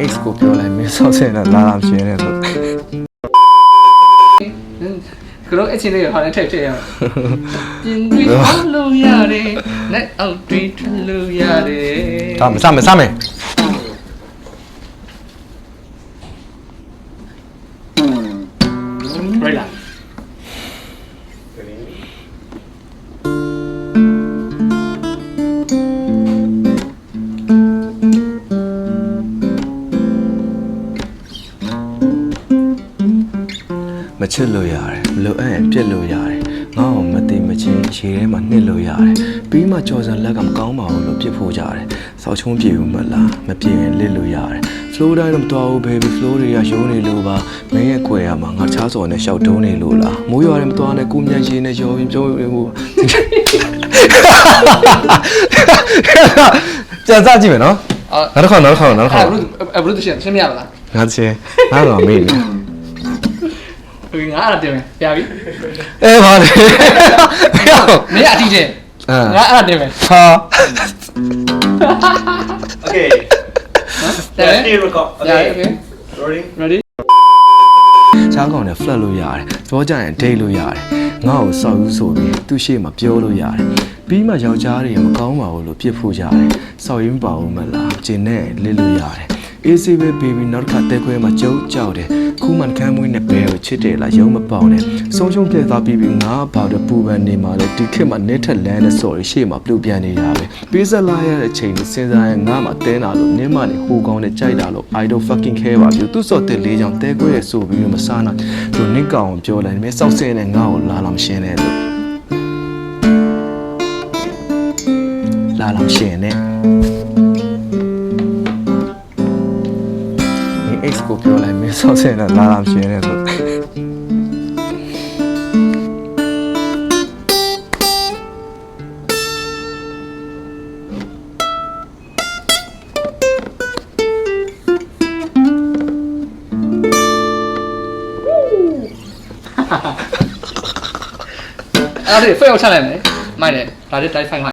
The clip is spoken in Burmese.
X ကိုပြောလိုက်မင်းဆောက်စင်တော့လာလာရှင်နေလို့ကတော့အချင်းလေးဟာလည်းထည့်ထည့်ရအောင်ပြင်းပြီးအောင်လို့ရတယ်နဲ့အောက်တွေထလို့ရတယ်စမယ်right လားမချစ်လို့ရတယ်မလို့အဲ့ပြစ်လို့ရတယ်ငါ့ကိုမသိမချင်းရေထဲမှာနှစ်လို့ရတယ်ပြီးမှကြော်စံလက်ကမကောင်းပါဘူးလို့ပြစ်ဖို့ကြတယ်စောက်ချုံးပြေဘူးမလားမပြေရင်လစ်လို့ရတယ် flow တိုင်းတော့မတော်ဘူး baby flow တွေကရုံးနေလို့ပါမင်းရဲ့ခွဲရမှာငါချားစော်နဲ့ရှောက်တုံးနေလို့လားမိုးရွာတယ်မတော်နဲ့ကိုမြန်ရှင်နဲ့ရောပြီးပြောနေဖို့ကြာစားကြည့်မယ်နော်နောက်တစ်ခါအဲ့ဘလို့တရှင်းမရလားငါချင်းငါတော့မေးနေငါအဲ့ဒါတင်မယ်ပြပြီပါလေမင်းအတီးချင်းငါအဲ့ဒါတင်မယ်ဟာ Okay. Steady record. Okay. Ready? ချားကောင်နဲ့ flat လို့ရတယ်သဘောကျရင် date လို့ရတယ်ငါ့ကိုစောက်ယူဆိုပြီးသူ့ရှေ့မှာပြောလို့ရတယ်ပြီးမှယောက်ျားတွေမကောင်းပါဘူးလို့ပြစ်ဖို့ကြတယ်စောက်ရင်းပါဦးမလားကျင်နဲ့လစ်လို့ရတယ်အေးစေးပဲ baby နောက်တစ်ခါတဲခွဲမှာကြုံကြောက်တယ်ခုမှခမ်းမွေးနဲ့ဘဲကိုချစ်တယ်လားရုံမပေါနဲ့ဆုံးရှုံးပြက်သွားပြီးငါဘာတော့ပူပန်နေမှာလဲဒီခေတ်မှာနေထက်လန်းနဲ့ sorry ရှေ့မှာပြုတ်ပြန်နေတာပဲပေးဆက်လာရတဲ့ချိန်ကိုစဉ်းစားရင်ငါမှတင်းတာလို့နင်းမနေဟိုကောင်းနဲ့ကြိုက်တာလို့ I don't fucking care ပါဘူးသူစော့တဲ့လေးချောင်းတဲခွဲရဆိုပြီးမစားနိုင်သူနင့်ကောင်ပြောလိုက်မယ်စောက်စဲနဲ့ငါ့ကိုလာလာမရှင်းနဲ့လို့လာလာရှင်းနဲ့X ကိုပြောလိုက်မင်းဆောက်စင်တော့လာလာရှင်နေလို့အဲ့ဒါဖေးအောင်ချလိုက်မယ်မိုက်တယ်ဒါလေးတိုက်ဖိုင်